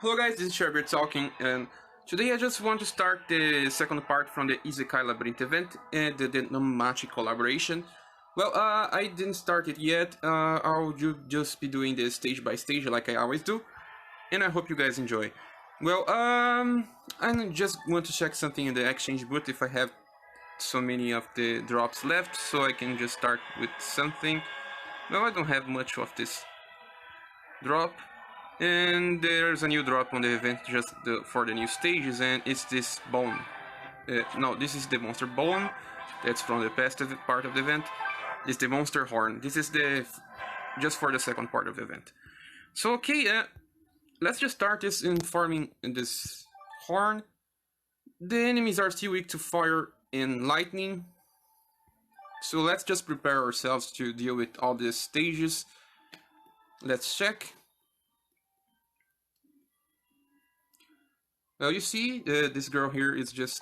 Hello guys, this is ScherBR talking, and today I just want to start the second part from the Isekai Labyrith event and the Nomachi collaboration. Well, I didn't start it yet, I'll just be doing this stage by stage like I always do, and I hope you guys enjoy. Well, I just want to check something in the exchange booth if I have so many of the drops left, so I can just start with something. Well, I don't have much of this drop. And there's a new drop on the event just for the new stages, and it's this bone. No, this is the monster bone. That's from the past part of the event. This is the monster horn. This is the just for the second part of the event. So okay, let's just start this in farming in this horn. The enemies are still weak to fire and lightning. So let's just prepare ourselves to deal with all these stages. Let's check. Well, you see, this girl here is just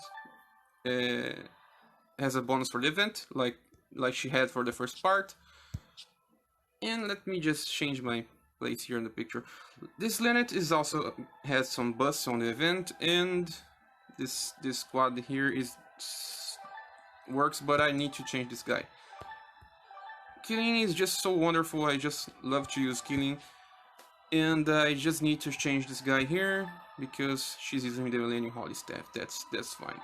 has a bonus for the event, like she had for the first part. And let me just change my place here in the picture. This Linnet is also has some busts on the event, and this squad here works, but I need to change this guy. Killing is just so wonderful. I just love to use killing, and I just need to change this guy here, because she's using the Millennium Holy Staff. That's fine.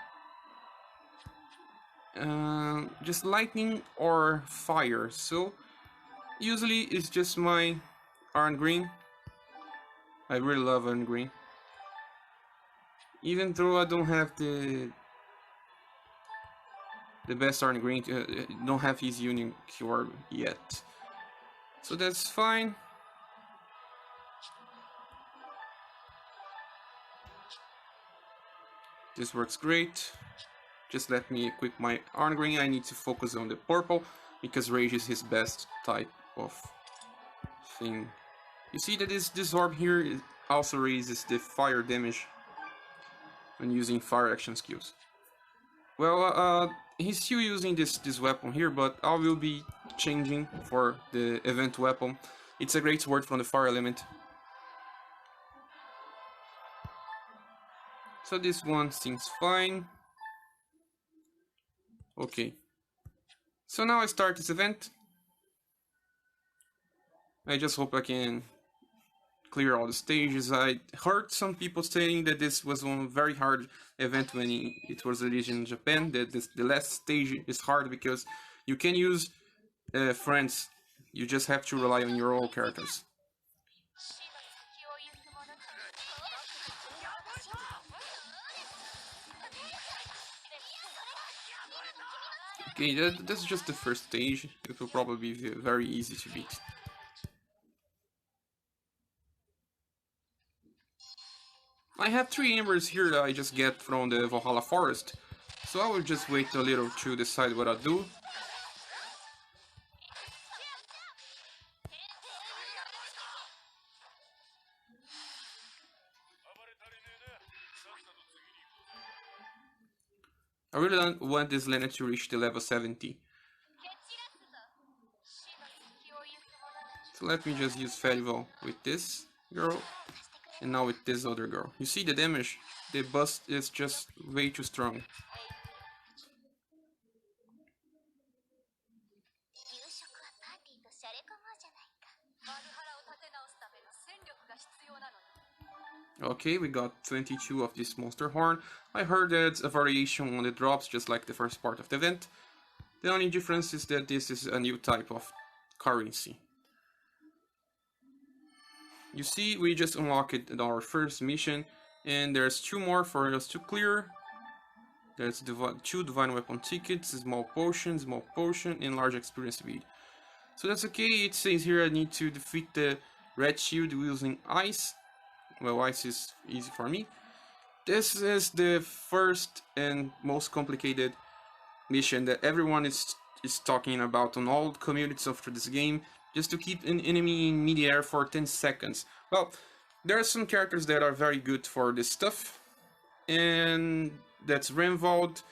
Just lightning or fire. So usually it's just my iron green. I really love iron green, even though I don't have the best iron green. Don't have his union cure yet, so that's fine. This works great. Just let me equip my iron green. I need to focus on the purple, because rage is his best type of thing. You see that this orb here also raises the fire damage when using fire action skills. Well, he's still using this weapon here, but I will be changing for the event weapon. It's a great sword from the fire element. So this one seems fine. Okay. So now I start this event. I just hope I can clear all the stages. I heard some people saying that this was one very hard event when it was released in Japan. That the last stage is hard because you can use friends. You just have to rely on your own characters. Okay, that's just the first stage. It will probably be very easy to beat. I have 3 embers here that I just get from the Valhalla Forest, so I will just wait a little to decide what I'll do. I really don't want this Lena to reach the level 70. So let me just use Fedival with this girl, and now with this other girl. You see the damage? The bust is just way too strong. Okay, we got 22 of this monster horn. I heard that it's a variation on the drops, just like the first part of the event. The only difference is that this is a new type of currency. You see, we just unlocked our first mission, and there's 2 more for us to clear. There's 2 divine weapon tickets, small potion, and large experience speed. So that's okay. It says here I need to defeat the red shield using ice. Well, ice is easy for me. This is the first and most complicated mission that everyone is talking about on all communities of this game, just to keep an enemy in mid-air for 10 seconds. Well, there are some characters that are very good for this stuff, and that's Renvald.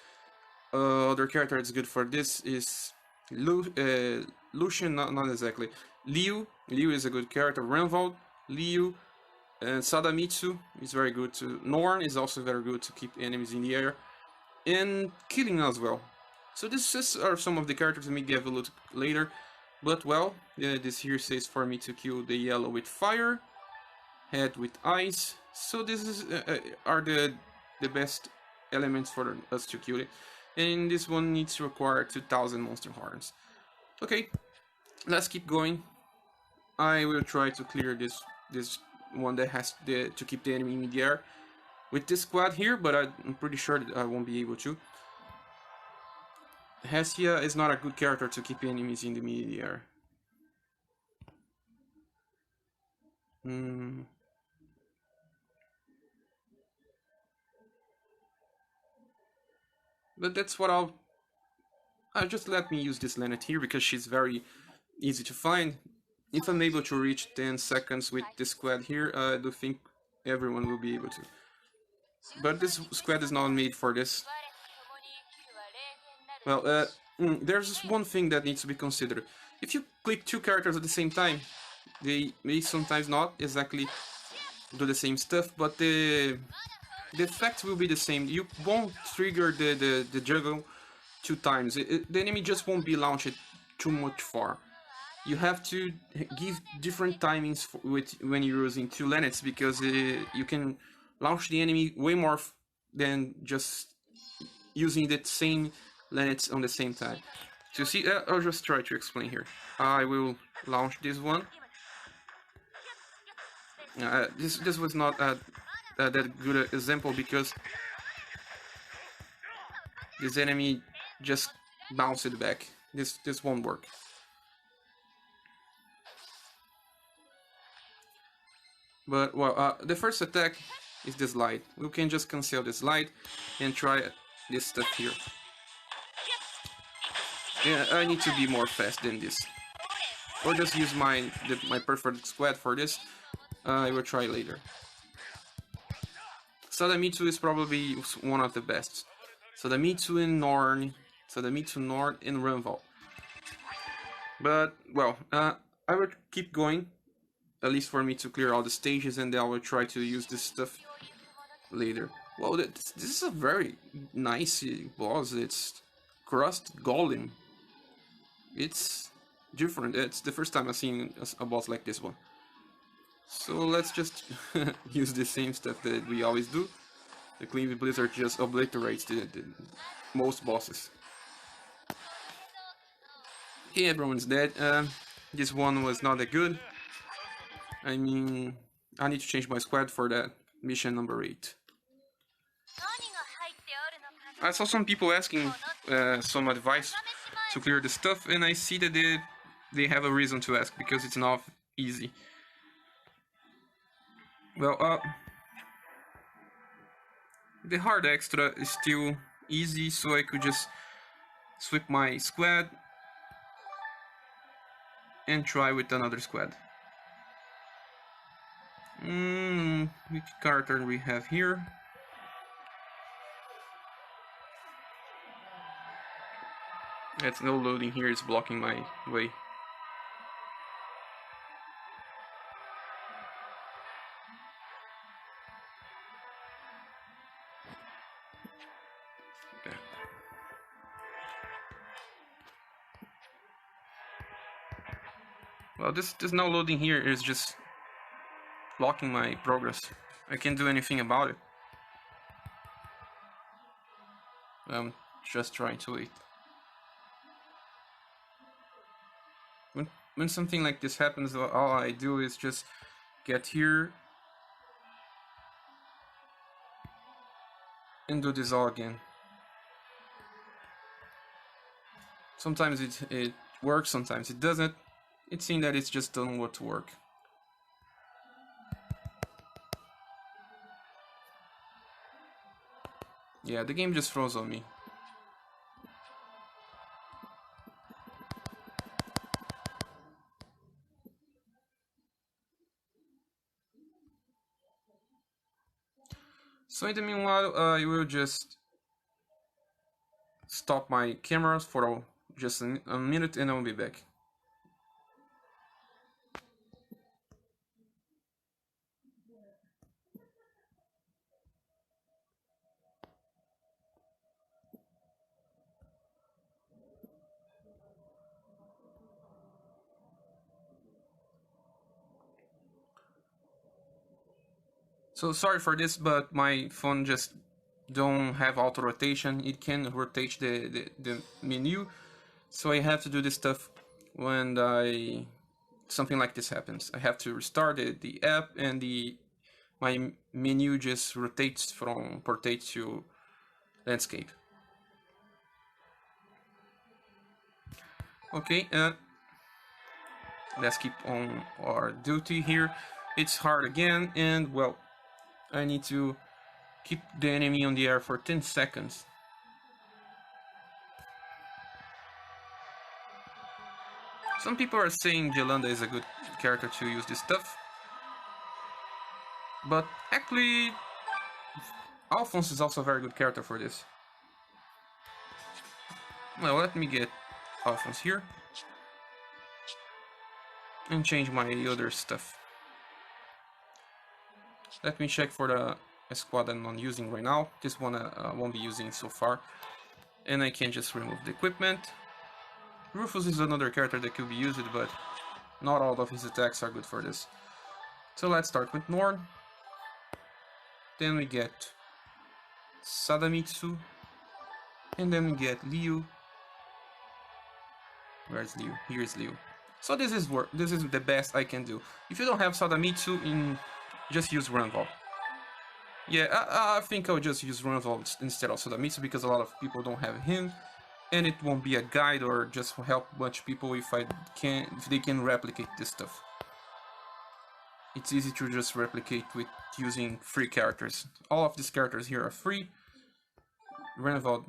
Other character that's good for this is Lucian, not exactly. Liu is a good character. Renvald, Liu, And Sadamitsu is very good to. Norn is also very good to keep enemies in the air. And killing as well. So this are some of the characters that we give a look later. But well, this here says for me to kill the yellow with fire, head with ice. So this is are the best elements for us to kill it. And this one needs to require 2000 monster horns. Okay, let's keep going. I will try to clear this one that has to keep the enemy in the air with this squad here, but I'm pretty sure that I won't be able to. Hestia is not a good character to keep enemies in the air. But that's what I'll just let me use this Lenneth here because she's very easy to find. If I'm able to reach 10 seconds with this squad here, I do think everyone will be able to. But this squad is not made for this. Well, there's one thing that needs to be considered. If you click two characters at the same time, they may sometimes not exactly do the same stuff, but the effect will be the same. You won't trigger the juggle two times. The enemy just won't be launched too much far. You have to give different timings when you're using two Lenneths, because you can launch the enemy way more than just using the same Lenneths on the same time. So see, I'll just try to explain here. I will launch this one. This was not that good example because this enemy just bounced it back. This won't work. But well, the first attack is the slide. We can just cancel the slide and try this stuff here. Yeah, I need to be more fast than this, or just use my preferred squad for this. I will try later. Sadamitsu is probably one of the best. Sadamitsu and Norn, and Runval. But well, I will keep going, at least for me to clear all the stages, and then I will try to use this stuff later. Well, this is a very nice boss. It's Crust Golem. It's different. It's the first time I've seen a boss like this one. So let's just use the same stuff that we always do. The Clean Blizzard just obliterates the most bosses. Okay, everyone's dead. This one was not that good. I mean, I need to change my squad for that mission number 8. I saw some people asking some advice to clear the stuff, and I see that they have a reason to ask, because it's not easy. Well, the hard extra is still easy, so I could just swap my squad and try with another squad. Which character we have here? It's no loading here, it's blocking my way. Okay. Well, this no loading here is just blocking my progress. I can't do anything about it. I'm just trying to wait. When something like this happens, all I do is just get here and do this all again. Sometimes it works, sometimes it doesn't. It seems that it's just doesn't want to work. Yeah, the game just froze on me. So in the meanwhile, I will just stop my cameras for just a minute and I'll be back. So sorry for this, but my phone just don't have auto rotation. It can rotate the menu, so I have to do this stuff when something like this happens. I have to restart the app, and my menu just rotates from portrait to landscape. Okay, let's keep on our duty here. It's hard again, and well, I need to keep the enemy on the air for 10 seconds. Some people are saying Yolanda is a good character to use this stuff, but actually Alphonse is also a very good character for this. Well, let me get Alphonse here and change my other stuff. Let me check for the squad I'm not using right now. This one I won't be using so far, and I can just remove the equipment. Rufus is another character that could be used, but not all of his attacks are good for this. So let's start with Norn. Then we get Sadamitsu, and then we get Liu. Where's Liu? Here's Liu. So this is the best I can do. If you don't have Sadamitsu, just use Ranval. Yeah, I think I'll just use Ranval instead of Sadamitsu because a lot of people don't have him, and it won't be a guide or just help a bunch of people if they can replicate this stuff. It's easy to just replicate with using free characters. All of these characters here are free. Ranval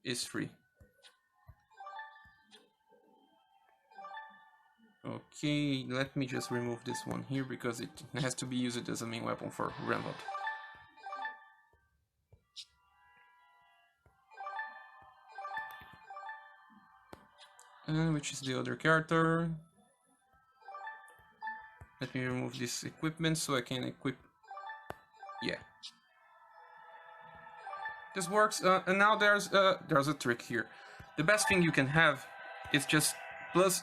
is free. Okay, let me just remove this one here because it has to be used as a main weapon for Ranval. And which is the other character? Let me remove this equipment so I can equip. Yeah, this works. And now there's a trick here. The best thing you can have is just plus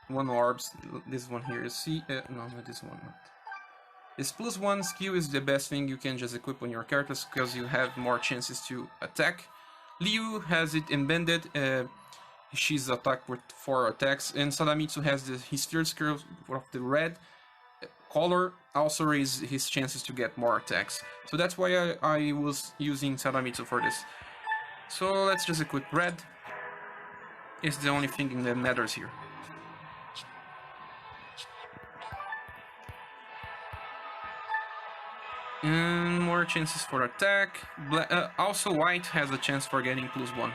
one orbs. This one here, see? No, not this one. This plus one skill is the best thing you can just equip on your characters because you have more chances to attack. Liu has it embedded. She's attacked with 4 attacks, and Sadamitsu has his third skill of the red color also raises his chances to get more attacks. So that's why I was using Sadamitsu for this. So let's just equip red. It's the only thing that matters here. And more chances for attack. Also white has a chance for getting +1.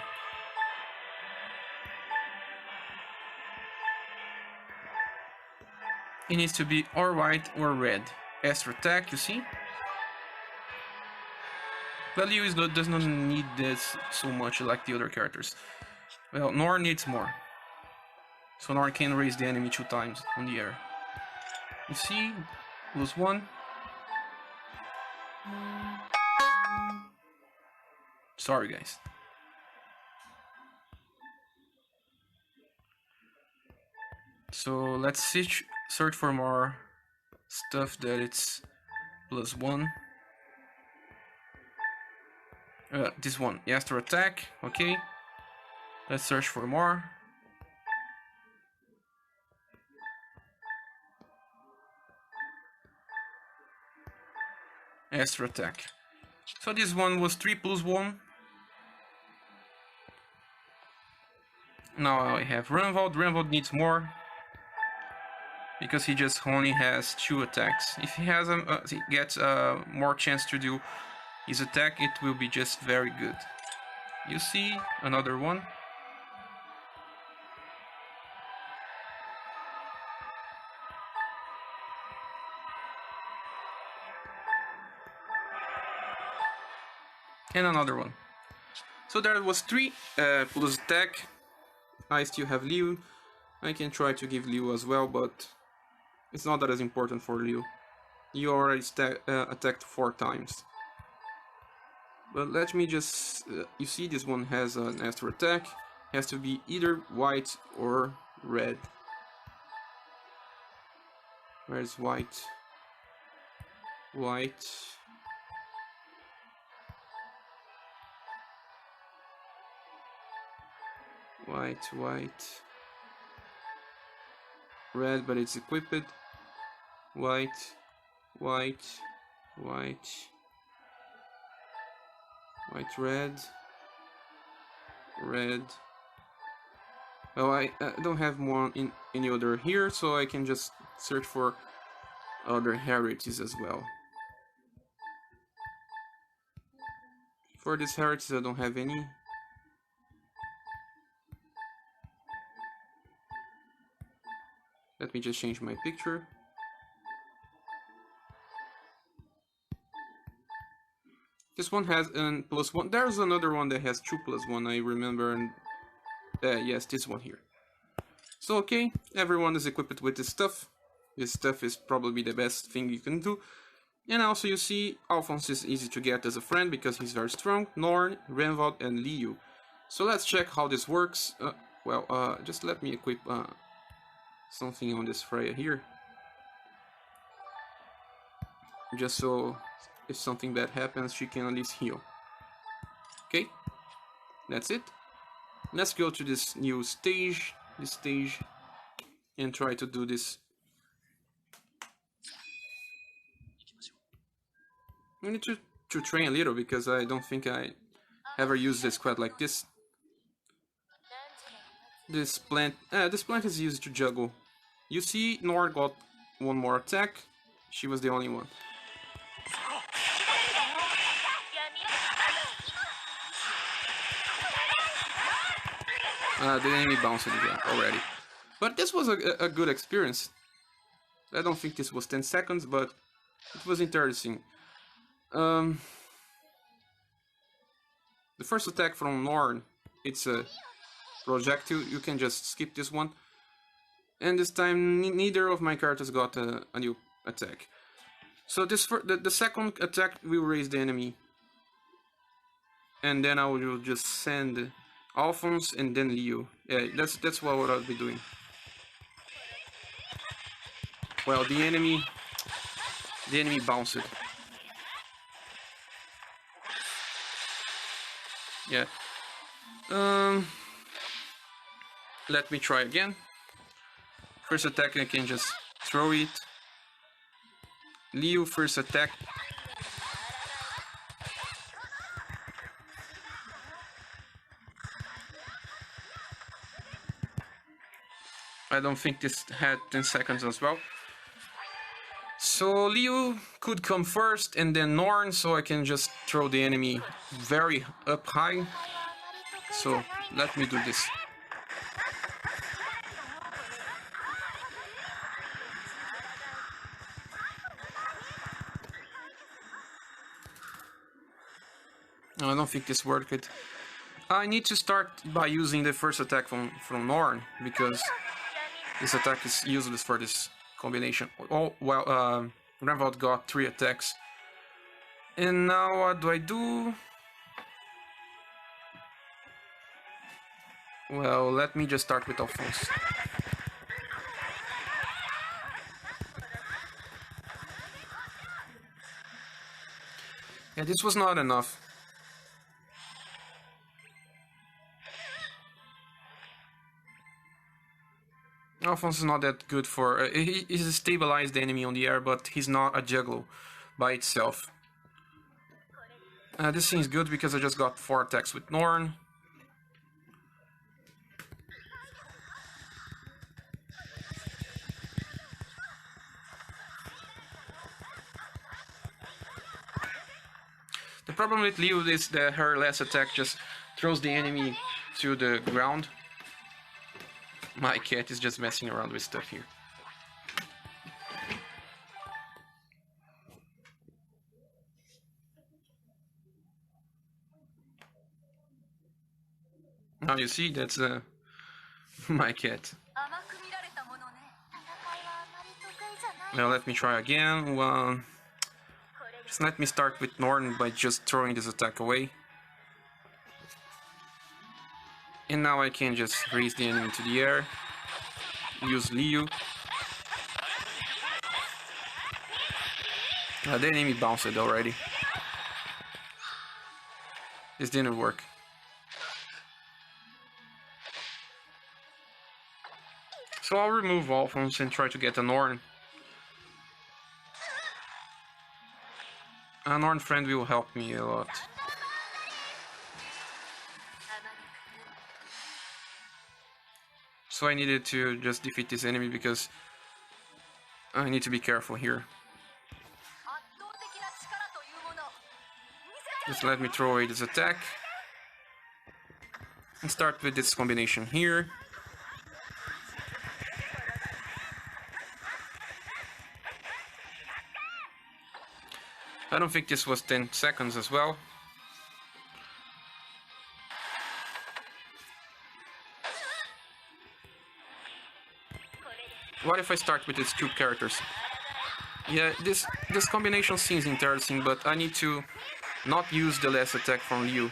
It needs to be or white or red. Extra attack, you see? Value does not need this so much like the other characters. Well, Norn needs more. So Norn can raise the enemy 2 times on the air. You see? +1. Sorry guys. So let's search for more stuff that it's +1. This one, Astro attack, okay. Let's search for more. Astro attack. So this one was 3 +1. Now I have Ranval. Ranval needs more because he just only has 2 attacks. If he has he gets more chance to do his attack, it will be just very good. You see, another one. And another one. So there was 3 plus attack. I still have Liu. I can try to give Liu as well, but it's not that as important for Liu. You already attacked 4 times. But let me just... you see this one has an extra attack. It has to be either white or red. Where's white? white, white, white, red, but it's equipped, white, white, white, white, red, red. Well, I don't have more in any other here, so I can just search for other heritages as well. For this heritage, I don't have any. Let me just change my picture. This one has an +1. There's another one that has 2+1, I remember. And yes, this one here. So okay, everyone is equipped with this stuff. This stuff is probably the best thing you can do. And also you see, Alphonse is easy to get as a friend because he's very strong. Norn, Renvald, and Liu. So let's check how this works. Just let me equip something on this Freya here. Just so if something bad happens, she can at least heal. Okay, that's it. Let's go to this new stage, and try to do this. I need to train a little because I don't think I ever used this quad like this. This plant is used to juggle. You see, Nor got one more attack. She was the only one. The enemy bounced it already. But this was a good experience. I don't think this was 10 seconds, but it was interesting. The first attack from Norn, it's a projectile. You can just skip this one. And this time, neither of my characters got a new attack. So the second attack will raise the enemy. And then I will just send Alphonse and then Liu. Yeah, that's what I'll be doing. Well, the enemy bounced. Yeah. Let me try again. First attack, I can just throw it. Liu, first attack. I don't think this had 10 seconds as well. So Liu could come first and then Norn, so I can just throw the enemy very up high. So let me do this. I don't think this worked. I need to start by using the first attack from Norn, because this attack is useless for this combination. Oh, well, Renvald got 3 attacks. And now what do I do? Well, let me just start with Alphonse. Yeah, this was not enough. Alphonse is not that good for... he stabilized the enemy on the air, but he's not a juggler by itself. This seems good because I just got 4 attacks with Norn. The problem with Liu is that her last attack just throws the enemy to the ground. My cat is just messing around with stuff here. Now you see, that's my cat. Now let me try again. Just let me start with Norn by just throwing this attack away. And now I can just raise the enemy to the air. Use Liu. The enemy bounced it already. This didn't work. So I'll remove Alphonse and try to get a Norn. A Norn friend will help me a lot. So I needed to just defeat this enemy because I need to be careful here. Just let me throw away this attack. And start with this combination here. I don't think this was 10 seconds as well. What if I start with these two characters? Yeah, this combination seems interesting, but I need to not use the last attack from Liu.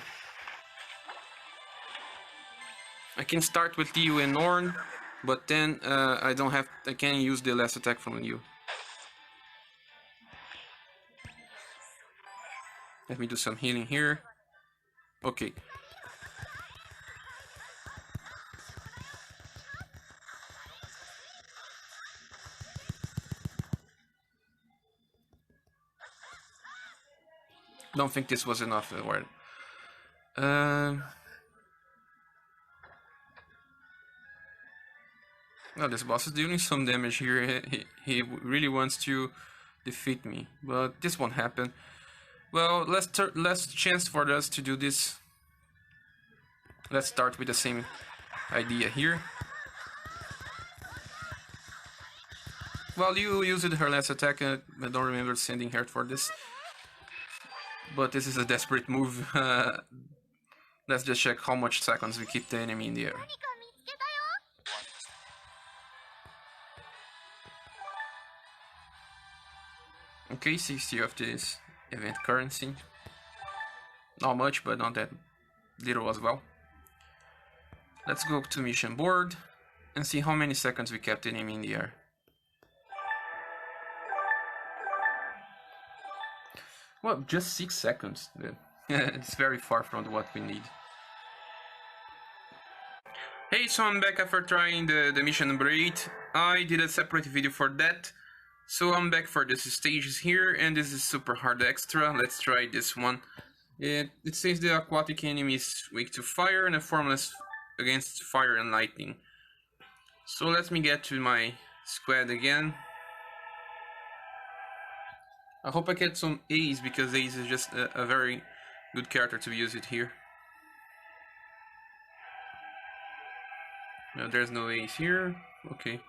I can start with Liu and Norn, but then I can't use the last attack from Liu. Let me do some healing here. Okay. Don't think this was enough. Well, this boss is dealing some damage here. He really wants to defeat me, but this won't happen. Well, last chance for us to do this. Let's start with the same idea here. Well, you used her last attack. I don't remember sending her for this. But this is a desperate move. Let's just check how much seconds we keep the enemy in the air. Okay, 60 of this event currency. Not much, but not that little as well. Let's go to mission board and see how many seconds we kept the enemy in the air. Well, just 6 seconds. It's very far from what we need. Hey, so I'm back after trying the mission number 8. I did a separate video for that. So I'm back for this stages here, and this is super hard extra. Let's try this one. It says the aquatic enemy is weak to fire and a formless against fire and lightning. So let me get to my squad again. I hope I get some A's, because A's is just a very good character to use it here. No, there's no A's here. Okay.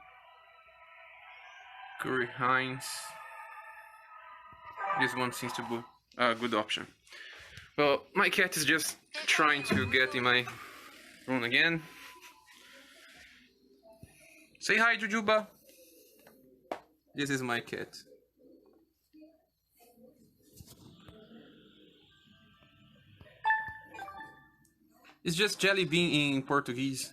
Curry Hines. This one seems to be a good option. Well, my cat is just trying to get in my room again. Say hi, Jujuba. This is my cat. It's just jelly bean in Portuguese.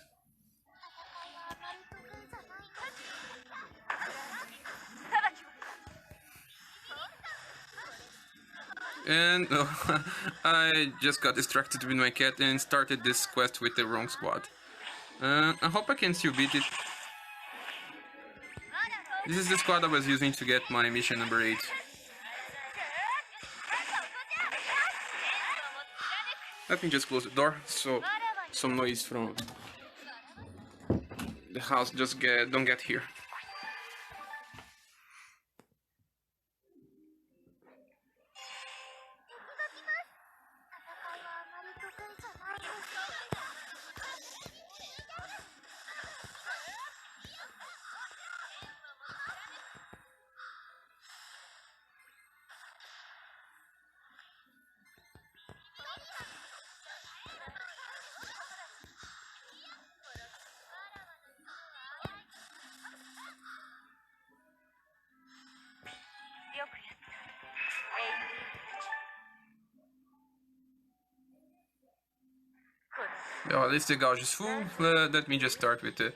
And I just got distracted with my cat and started this quest with the wrong squad. I hope I can still beat it. This is the squad I was using to get my mission number 8. Let me just close the door so some noise from the house just don't get here. Oh, at least the gauge is full. Let me just start with the...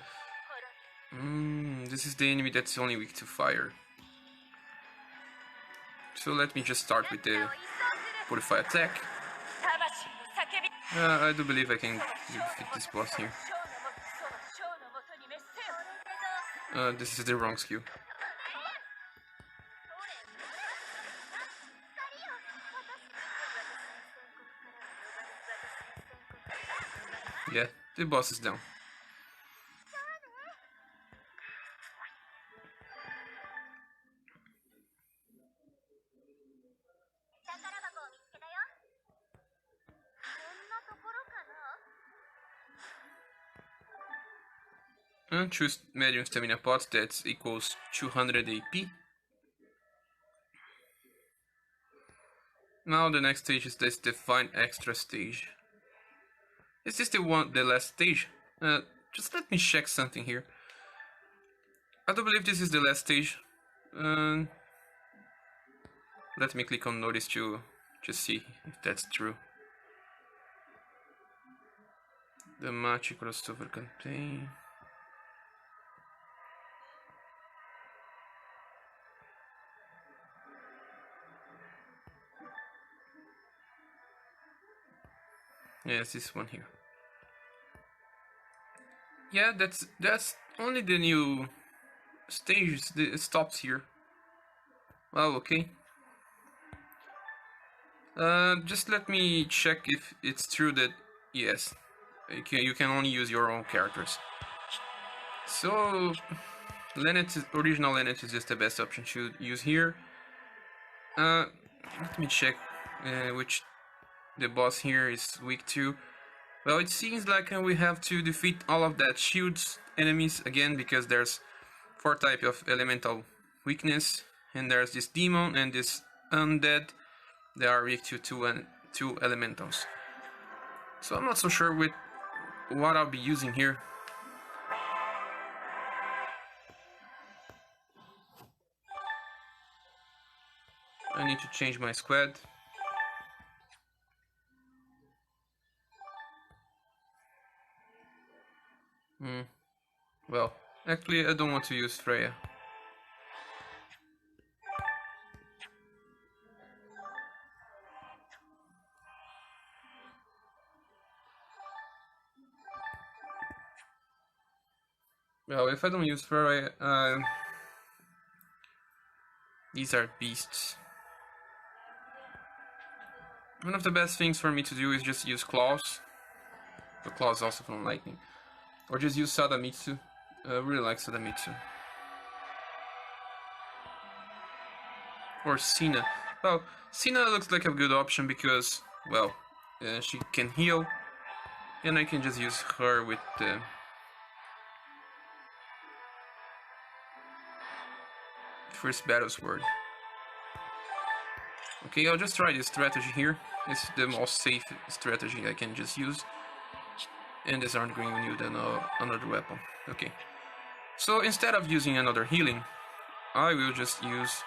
This is the enemy that's only weak to fire. So let me just start with the Purify attack. I do believe I can defeat this boss here. This is the wrong skill. Yeah, the boss is down. Choose medium stamina pot that equals 200 AP. Now the next stage is this Define Extra stage. Is this the last stage? Just let me check something here. I do believe this is the last stage. Let me click on notice to just see if that's true. The Machi crossover campaign. Yes, this one here. Yeah, that's only the new stage. It stops here. Well, okay. Just let me check if it's true that yes, you can only use your own characters. So, original Lenneth is just the best option to use here. Let me check which the boss here is weak to. Well, it seems like we have to defeat all of that shields enemies again, because there's 4 types of elemental weakness, and there's this demon and this undead. They are weak to two elementals. So I'm not so sure with what I'll be using here. I need to change my squad. Well, actually I don't want to use Freya. Well, if I don't use Freya, these are beasts. One of the best things for me to do is just use claws. The claws also from lightning. Or just use Sadamitsu. I really like Sadamitsu. Or Sina. Well, Sina looks like a good option because, well, she can heal. And I can just use her with the first battle sword. Okay, I'll just try this strategy here. It's the most safe strategy I can just use. And these aren't going to need another weapon. Okay. So instead of using another healing, I will just use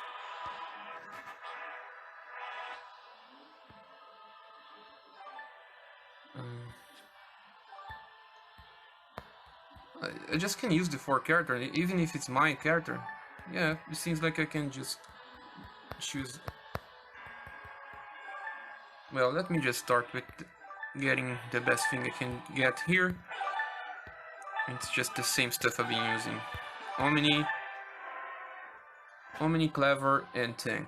I just can use the 4 character, even if it's my character. Yeah, it seems like I can just choose. Well, let me just start with getting the best thing I can get here. It's just the same stuff I've been using. Omni, Clever, and Tank.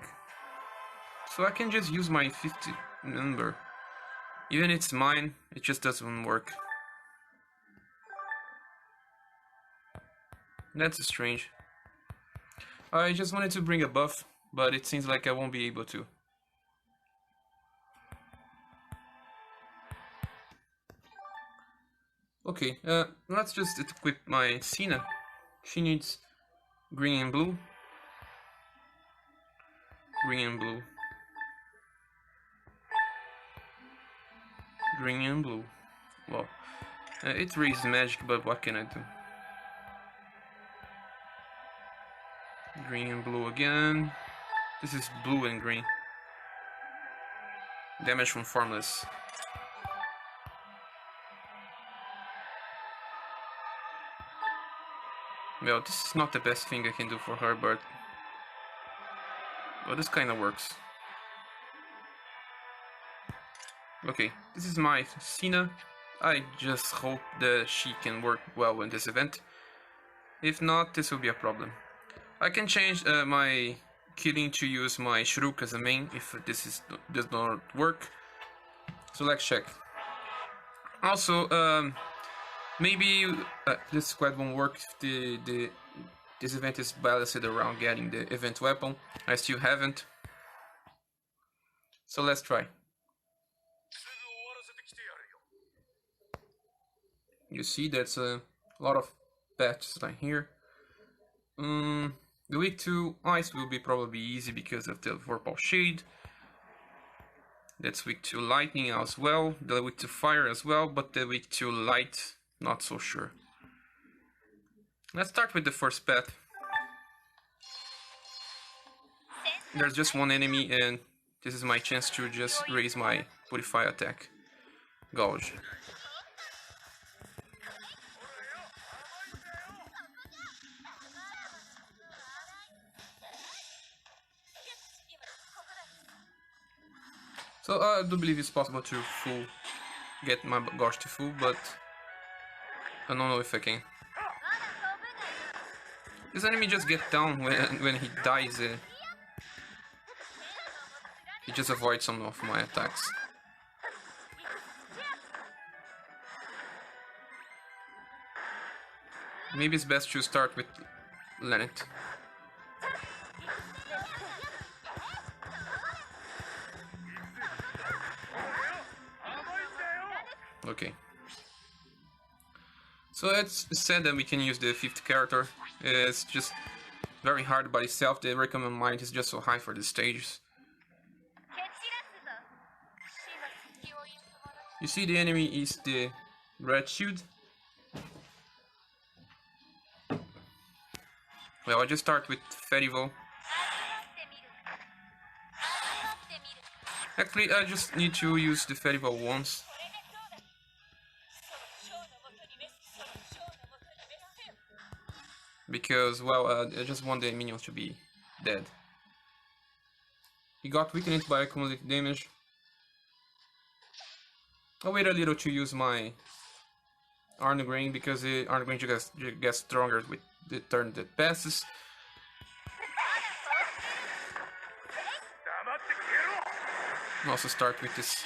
So I can just use my 50 number. Even if it's mine, it just doesn't work. That's strange. I just wanted to bring a buff, but it seems like I won't be able to. Okay, let's just equip my Sina. She needs green and blue. Green and blue. Green and blue. Well, it raises magic, but what can I do? Green and blue again. This is blue and green. Damage from Formless. Well, this is not the best thing I can do for her, but Well, this kind of works. Okay, this is my Sina. I just hope that she can work well in this event. If not, this will be a problem. I can change my killing to use my Shuruk as a main if does not work. So let's check. Also, maybe this squad won't work if this event is balanced around getting the event weapon. I still haven't. So let's try. You see, that's a lot of patches right here. The weak to ice will be probably easy because of the Vorpal Shade. That's weak to lightning as well. The weak to fire as well, but the weak to light, not so sure. Let's start with the first path. There's just one enemy and this is my chance to just raise my Purify attack. Gouge. So I do believe it's possible to get my Gouge to full, but I don't know if I can. This enemy just gets down when he dies. He just avoids some of my attacks. Maybe it's best to start with Lennet. Okay. So it's said that we can use the 5th character. It's just very hard by itself. The recommend mind is just so high for the stages. You see, the enemy is the red shield. Well, I just start with Ferival. Actually, I just need to use the Ferival once. Because, well, I just want the minions to be dead. He got weakened by accumulated damage. I'll wait a little to use my Arnograin because the Arnograin gets stronger with the turn that passes. I'll also start with this.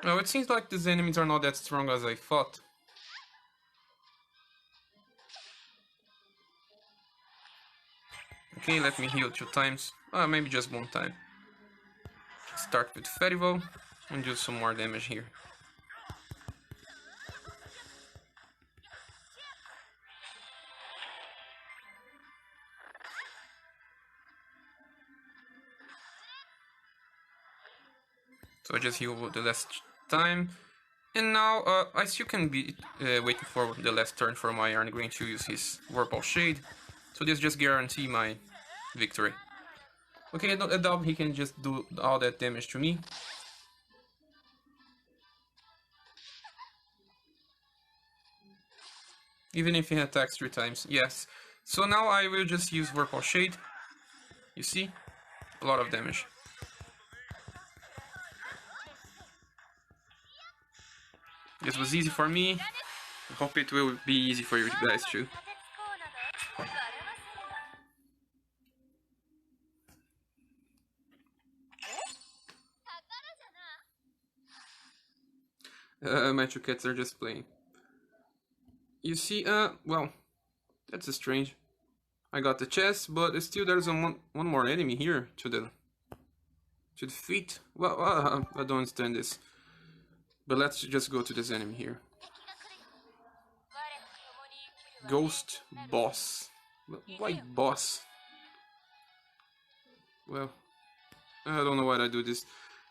Oh, it seems like these enemies are not that strong as I thought. Okay, let me heal 2 times. Maybe just 1 time. Start with Ferival and do some more damage here. So I just heal the last time. And now I still can be waiting for the last turn for my Iron Green to use his Vorpal Shade. So this just guarantee my victory. Okay, I doubt he can just do all that damage to me. Even if he attacks 3 times, yes. So now I will just use Vorpal Shade. You see? A lot of damage. This was easy for me. I hope it will be easy for you guys too. My 2 cats are just playing. You see, well, that's strange. I got the chest, but still there's one more enemy here to defeat. Well, I don't understand this. But let's just go to this enemy here. Ghost boss. Why boss? Well, I don't know why I do this.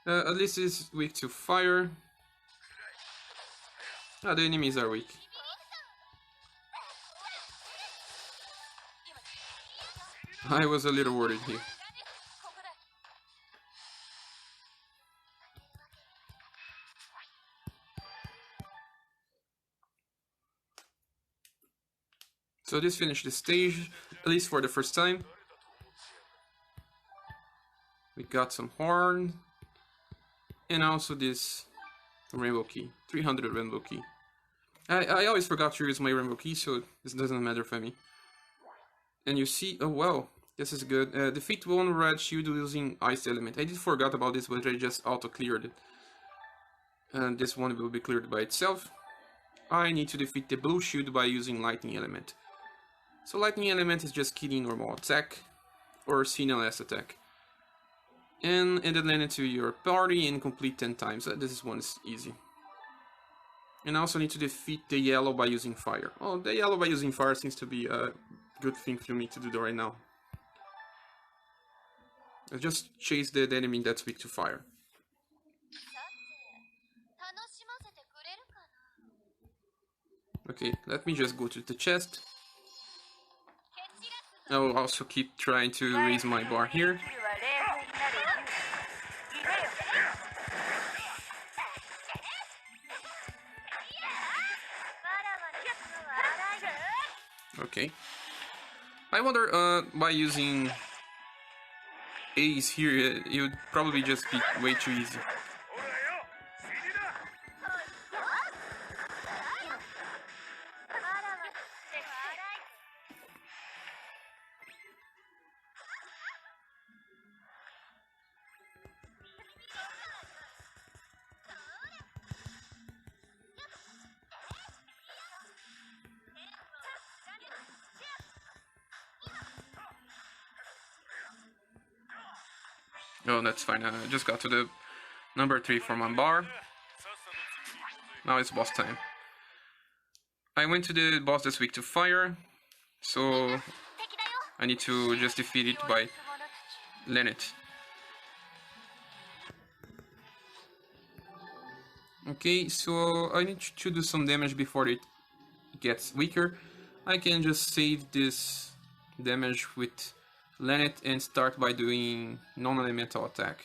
At least it's weak to fire. The enemies are weak. I was a little worried here. So this finished the stage, at least for the first time. We got some horn, and also this rainbow key, 300 rainbow key. I always forgot to use my rainbow key, so this doesn't matter for me. And you see, oh wow, this is good. Defeat one red shield using ice element. I did forgot about this, but I just auto-cleared it. And this one will be cleared by itself. I need to defeat the blue shield by using lightning element. So lightning element is just killing normal attack, or CNLS attack. And then land it to your party and complete 10 times. This one is easy. And I also need to defeat the yellow by using fire. Oh, the yellow by using fire seems to be a good thing for me to do right now. I just chase the enemy that's weak to fire. Okay, let me just go to the chest. I will also keep trying to raise my bar here. Okay. I wonder, by using A's here, it would probably just be way too easy. Oh, that's fine. I just got to the number 3 for my bar. Now it's boss time. I went to the boss that's weak to fire, so I need to just defeat it by Lennet. Okay, so I need to do some damage before it gets weaker. I can just save this damage with Lennet and start by doing non-elemental attack.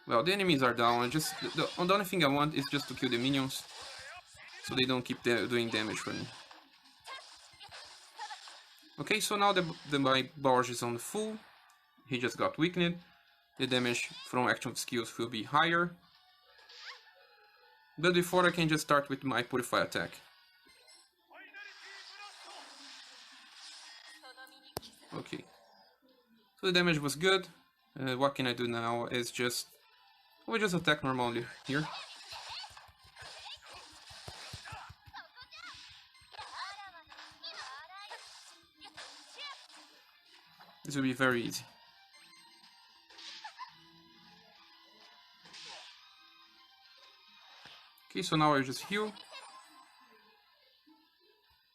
Well, the enemies are down. The only thing I want is just to kill the minions, so they don't keep doing damage for me. Okay, so now my barge is on full. He just got weakened. The damage from action skills will be higher. But before I can just start with my purify attack. Okay, so the damage was good. What can I do now is we'll just attack normally here. This will be very easy. Okay, so now I just heal.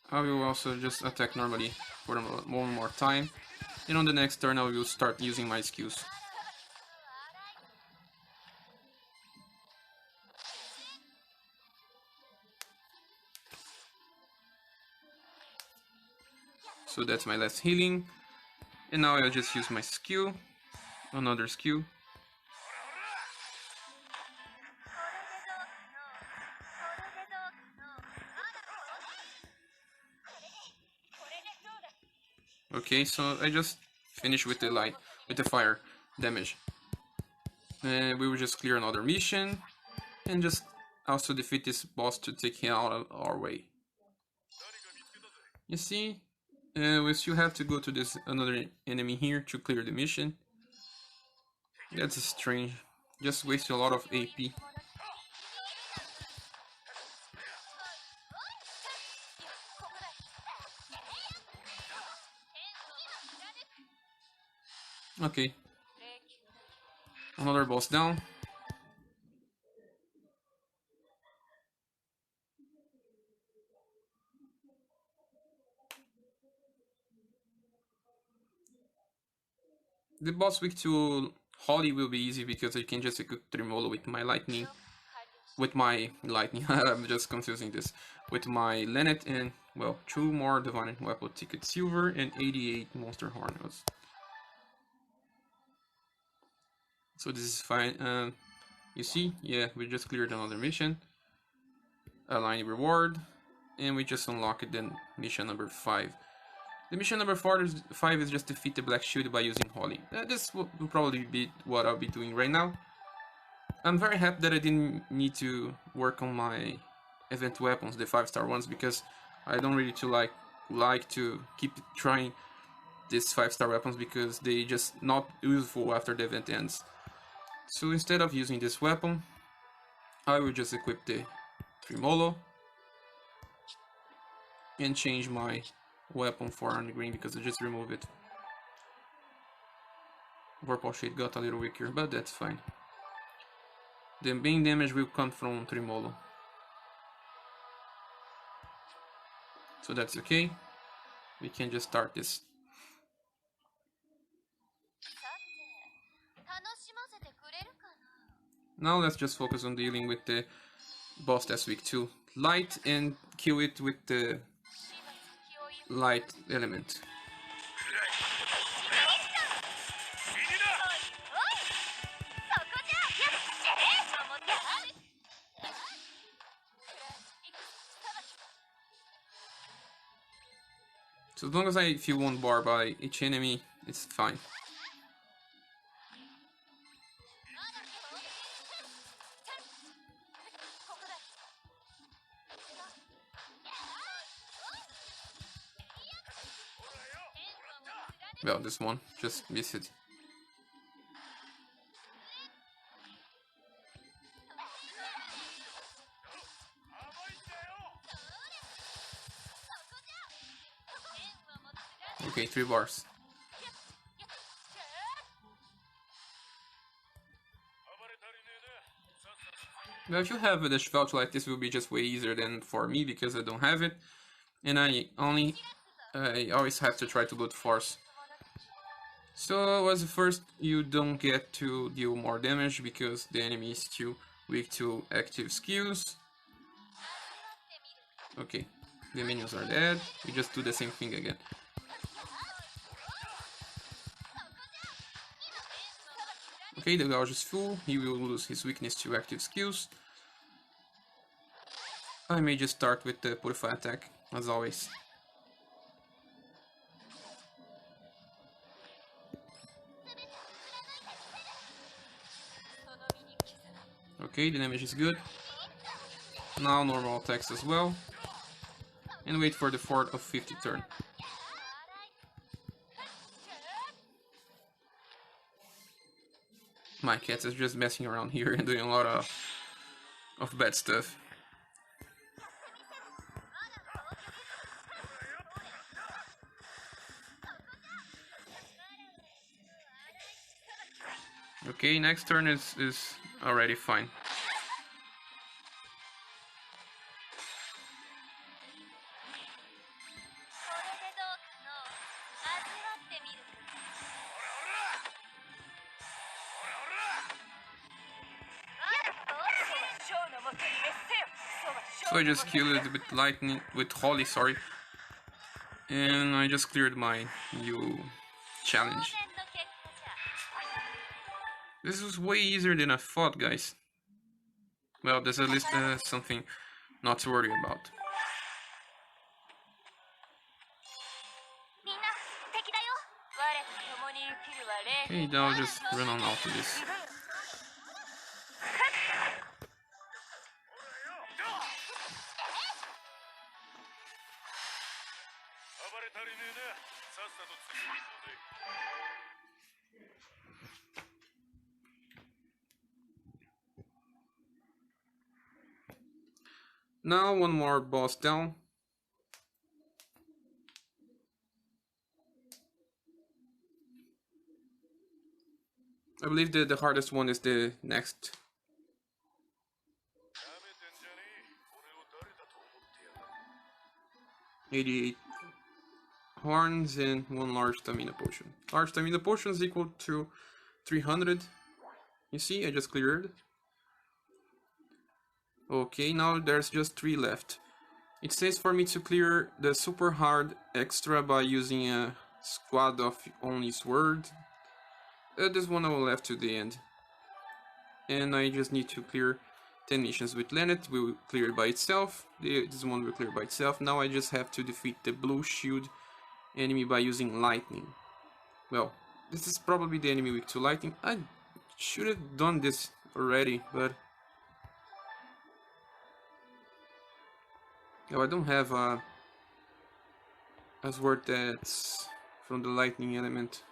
I will also just attack normally for one more time. And on the next turn I will start using my skills. So that's my last healing. And now I'll just use my skill. Another skill. Okay, so I just finished with the fire damage. And we will just clear another mission and just also defeat this boss to take him out of our way. You see, we still have to go to this another enemy here to clear the mission. That's strange. Just waste a lot of AP. Okay. Another boss down. The boss weak to Holly will be easy because I can just equip Tremolo with my lightning. I'm just confusing this. With my Lennet and, well, 2 more Divine Weapon Ticket Silver and 88 Monster Horns. So this is fine. You see, yeah, we just cleared another mission. Align reward. and we just unlocked then mission number 5. The mission number 5 is just defeat the Black Shield by using Holly. This will probably be what I'll be doing right now. I'm very happy that I didn't need to work on my event weapons, the 5-star ones, because I don't really like to keep trying these 5-star weapons because they just not useful after the event ends. So instead of using this weapon, I will just equip the Tremolo and change my weapon for Army Green because I just removed it. Vorpal Shade got a little weaker, but that's fine. The main damage will come from Tremolo. So that's okay. We can just start this. Now let's just focus on dealing with the boss that's weak to light and kill it with the light element. So as long as I feel one bar by each enemy, it's fine. Well, this one just missed it. Okay, 3 bars. Well, if you have the Schvelch like this, will be just way easier than for me because I don't have it, and I always have to try to loot force. So as first, you don't get to deal more damage because the enemy is too weak to active skills. Okay, the minions are dead. We just do the same thing again. Okay, the gauge is full. He will lose his weakness to active skills. I may just start with the Purify attack, as always. Okay, the damage is good. Now normal attacks as well. And wait for the 4th or 5th turn. My cat is just messing around here and doing a lot of bad stuff. Okay, next turn is already fine. So I just killed it with lightning, with Holly, sorry. And I just cleared my new challenge. This was way easier than I thought, guys. Well, there's at least something not to worry about. Okay, now I'll just run on out of this. Now one more boss down. I believe the hardest one is the next. $88 horns and 1 large stamina potion. Large stamina potion is equal to 300. You see, I just cleared. Okay, now there's just 3 left. It says for me to clear the super hard extra by using a squad of only sword. This one I will left to the end. And I just need to clear 10 missions with Lennart will clear it by itself. This one will clear by itself. Now I just have to defeat the blue shield enemy by using lightning. Well, this is probably the enemy weak to lightning. I should have done this already, but oh, I don't have a sword that's from the lightning element.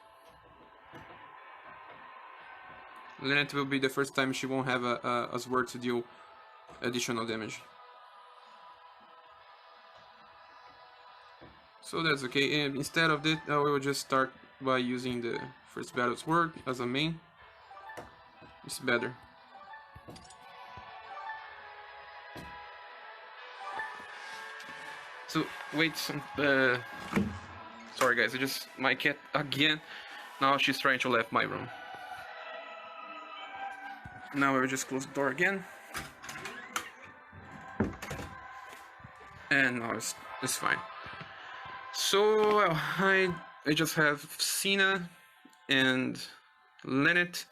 Lennart will be the first time she won't have a sword to deal additional damage. So that's okay, and instead of that, I will just start by using the first battle sword as a main. It's better. So, wait some... sorry guys, my cat again. Now she's trying to leave my room. Now I will just close the door again. And now it's fine. So, well, I just have Sina and Lennart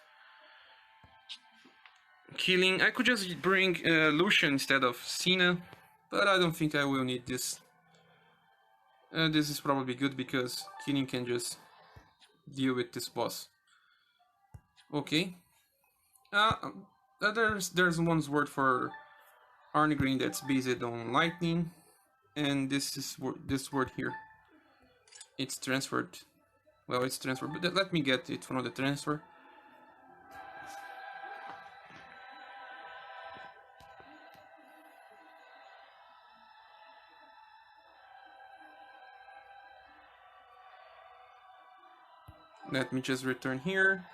killing. I could just bring Lucian instead of Sina, but I don't think I will need this. This is probably good because Killing can just deal with this boss. Okay. There's one word for Arnegreen that's based on lightning, and this word here. It's transferred. Well, it's transferred, but let me get it from the transfer. Let me just return here.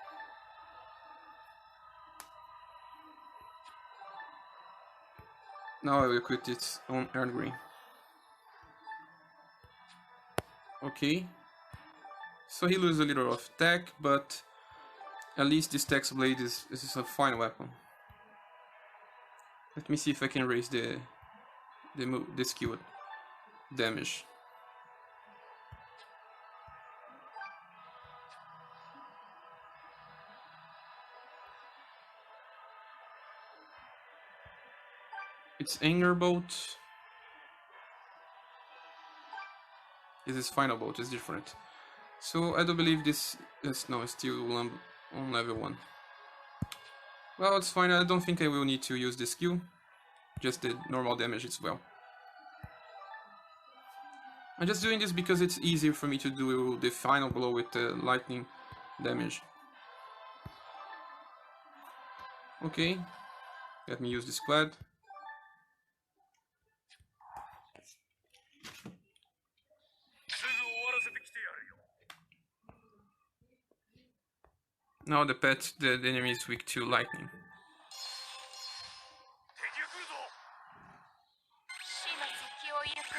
Now I will quit it on Arnegreen. Okay. So he loses a little of attack, but at least this Tex Blade is a fine weapon. Let me see if I can raise the skill damage. It's Anger Bolt. This is Final Bolt, it's different. So I do believe this is no, it's still on level 1. Well, it's fine, I don't think I will need to use the skill. Just the normal damage as well. I'm just doing this because it's easier for me to do the final blow with the lightning damage. Okay, let me use this quad. Now the enemy is weak to lightning.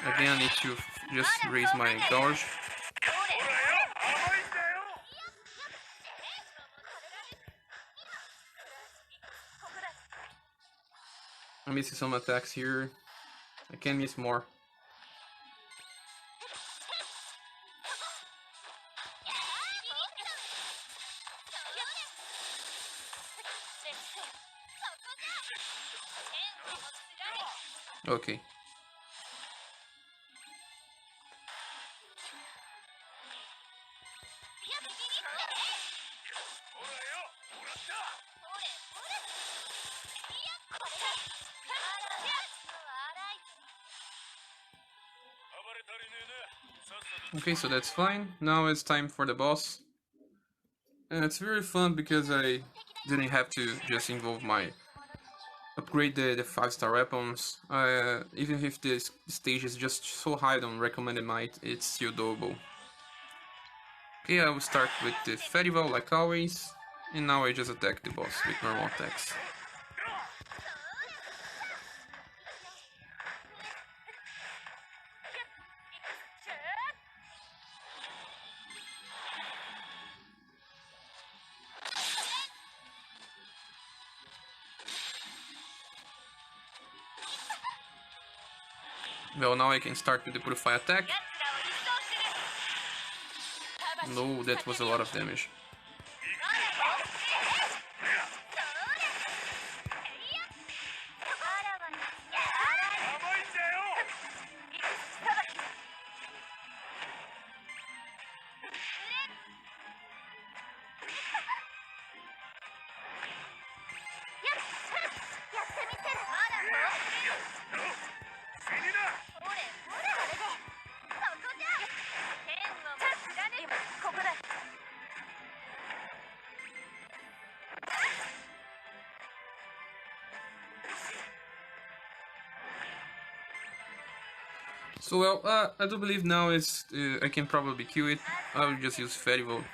Again, I need to just raise my dodge. I'm missing some attacks here. I can miss more. Okay. Okay, so that's fine. Now it's time for the boss. And it's very fun because I didn't have to just involve my upgrade the 5-star weapons. Even if this stage is just so high on recommended might, it's still doable. Okay, I will start with the Festival like always, and now I just attack the boss with normal attacks. Well, now I can start with the Purify attack. No, that was a lot of damage. So well, I do believe now is I can probably kill it. I will just use Fairy Vote.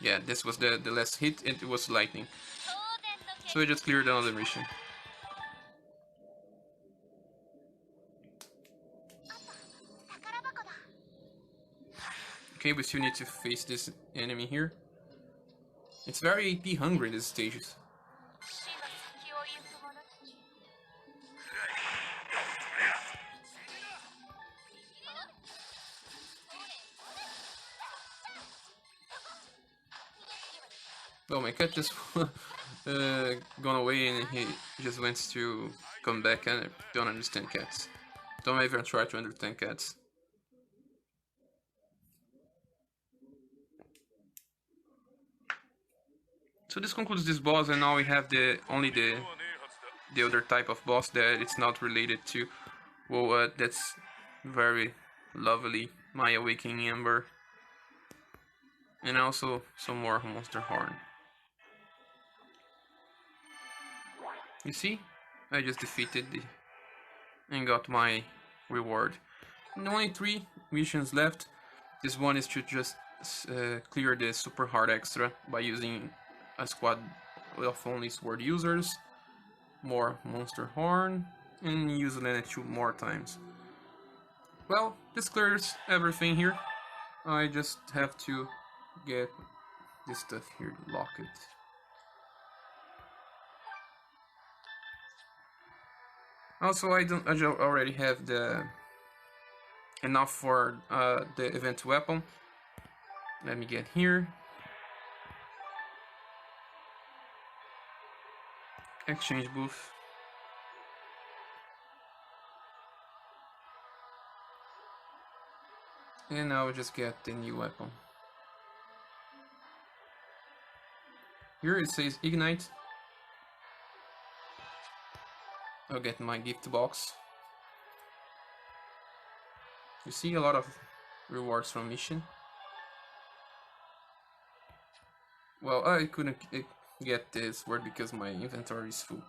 Yeah, this was the last hit, and it was lightning. So I just cleared another mission. Okay, we still need to face this enemy here. It's very AP hungry, these stages. Well, my cat just gone away and he just wants to come back, and I don't understand cats. Don't even try to understand cats. So this concludes this boss, and now we have only the other type of boss that it's not related to. Well, that's very lovely. My Awakening Ember. And also some more Monster Horn. You see? I just defeated and got my reward. And only 3 missions left. This one is to just clear the super hard extra by using a squad of only sword users, more Monster Horn, and use Lena 2 more times. Well, this clears everything here. I just have to get this stuff here to lock it. Also, I already have enough for the event weapon. Let me get here. Exchange booth. And now I'll just get the new weapon. Here it says Ignite. I'll get my gift box. You see a lot of rewards from mission. Well, I couldn't get this word because my inventory is full.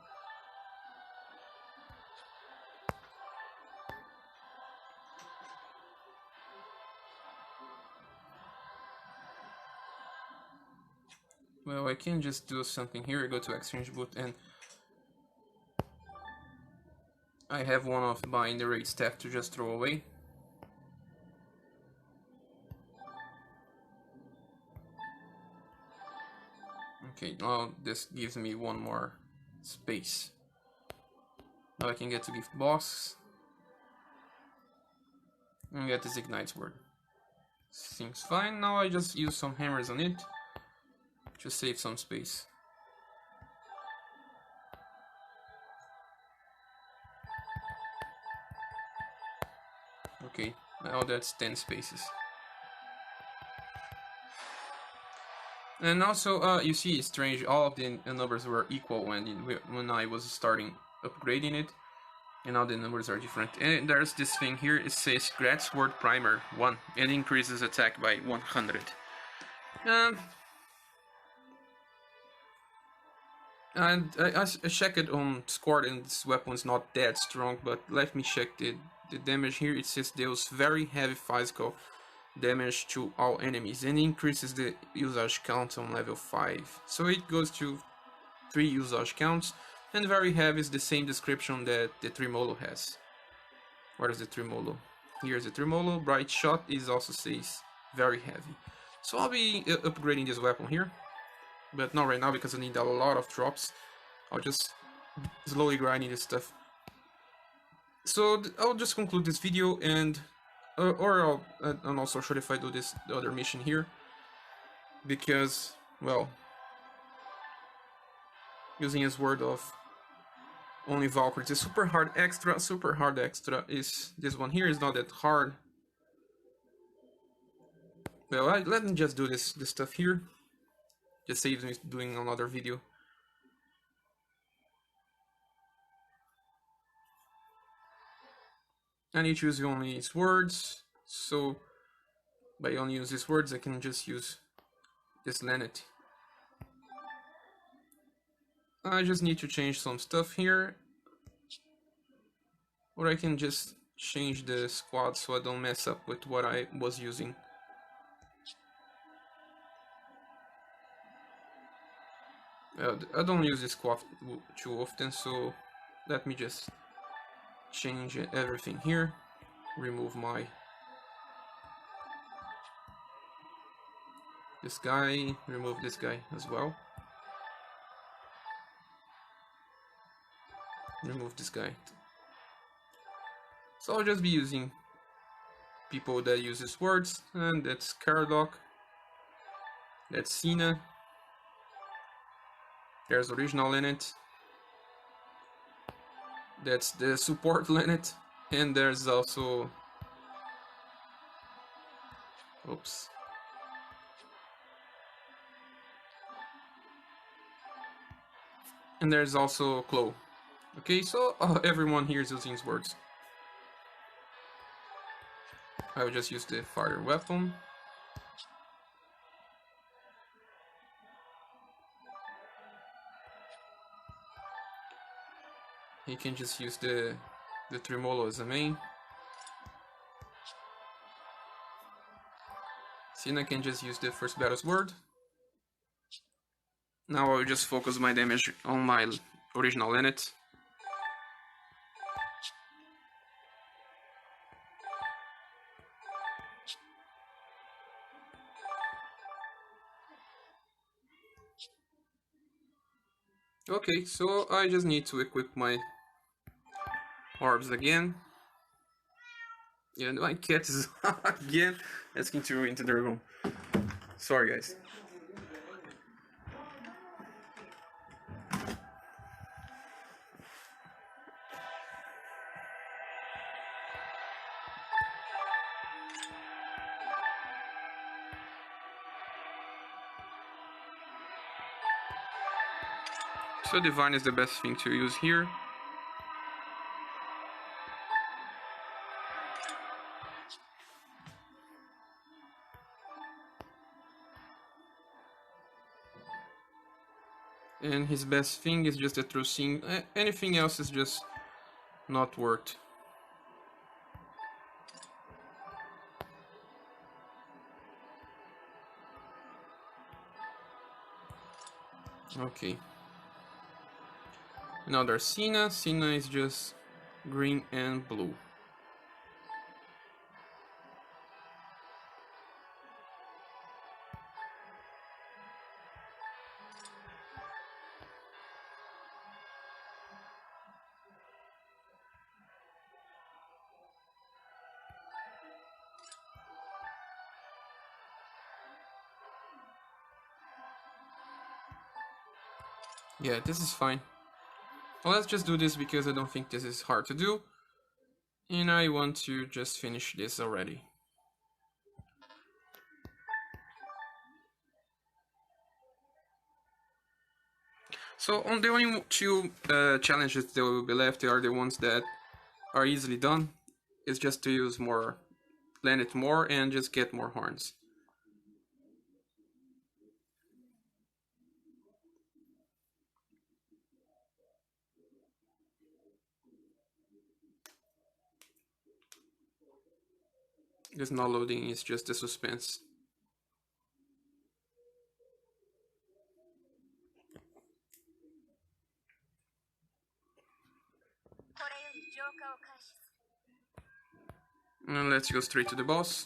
Well, I can just do something here. I go to exchange booth and I have one of my narrate staff to just throw away. Okay, now this gives me one more space. Now I can get to gift box and get this ignite word. Seems fine. Now I just use some hammers on it to save some space. Okay, now that's 10 spaces. And also, you see, it's strange, all of the numbers were equal when I was starting upgrading it, and now the numbers are different. And there's this thing here, it says Gratz Word Primer 1, and increases attack by 100. And I checked it on Discord, and this weapon is not that strong, but let me check the damage here. It says deals very heavy physical damage to all enemies and increases the usage count on level 5. So it goes to 3 usage counts, and very heavy is the same description that the Tremolo has. Where is the Tremolo? Here's the Tremolo. Bright Shot is also says very heavy. So I'll be upgrading this weapon here, but not right now because I need a lot of drops. I'll just slowly grinding this stuff. So I'll just conclude this video, and I'm not so sure if I do the other mission here, because, well, using a sword of only Valkyrie, the super hard extra is this one here. Is not that hard. Well, let me just do this stuff here. Just saves me doing another video. And you choose only swords, so By only use these words, I can just use this Lanet. I just need to change some stuff here. Or I can just change the squad so I don't mess up with what I was using. I don't use this squad too often, so let me just change everything here. Remove this guy, remove this guy as well. Remove this guy. So I'll just be using people that use these words, and that's Caradoc, that's Cena, there's original in it, that's the support Linnet, and there's also, oops, and there's also Chloe. Okay, so everyone here is using these words. I will just use the fire weapon. You can just use the tremolo as a main. Cena can just use the first battle's word. Now I will just focus my damage on my original Linnet. Okay, so I just need to equip my orbs again. Yeah, my cat is again asking to enter the room. Sorry, guys. So Divine is the best thing to use here. And his best thing is just a true seeing. Anything else is just not worth. Okay. Now there's Cena. Cena is just green and blue. Yeah, this is fine. Well, let's just do this because I don't think this is hard to do. And I want to just finish this already. So on the only two challenges that will be left are the ones that are easily done. It's just to use more, land it more, and just get more horns. There's no loading, it's just the suspense. And let's go straight to the boss.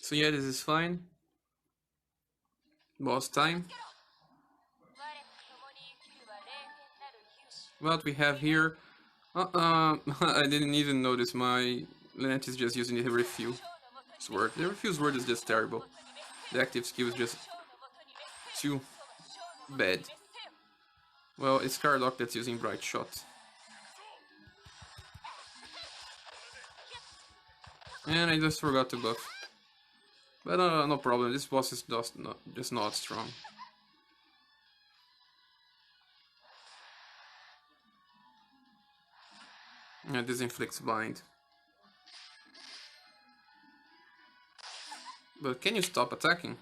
So yeah, this is fine. Boss time. What we have here... I didn't even notice my Lynette is just using the refuse word. The refuse word is just terrible. The active skill is just too bad. Well, it's Carlock that's using Bright Shot. And I just forgot to buff. But no problem, this boss is just not strong. Yeah, this inflicts bind. But can you stop attacking?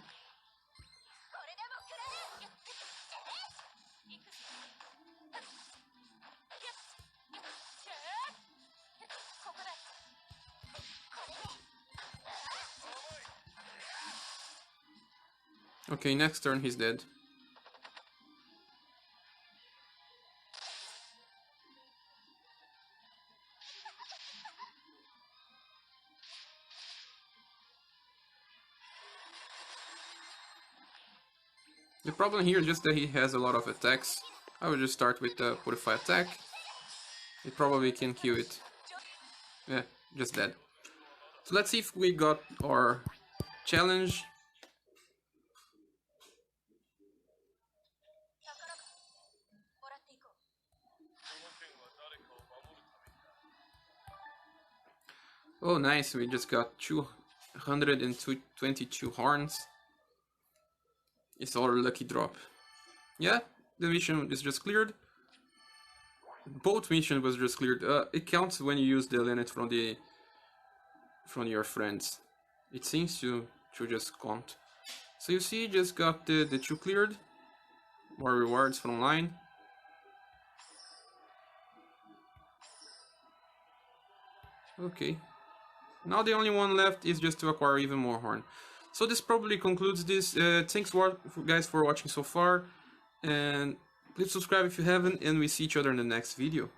Okay, next turn he's dead. The problem here is just that he has a lot of attacks. I will just start with the Purify attack. It probably can kill it. Yeah, just dead. So let's see if we got our challenge. Oh nice, we just got 222 horns. It's our lucky drop. Yeah, the mission is just cleared. Both missions was just cleared. It counts when you use the Lynette from your friends. It seems to just count. So you see, just got the 2 cleared. More rewards from online. Okay. Now the only one left is just to acquire even more horn. So this probably concludes this. Thanks guys for watching so far. And please subscribe if you haven't, and we see each other in the next video.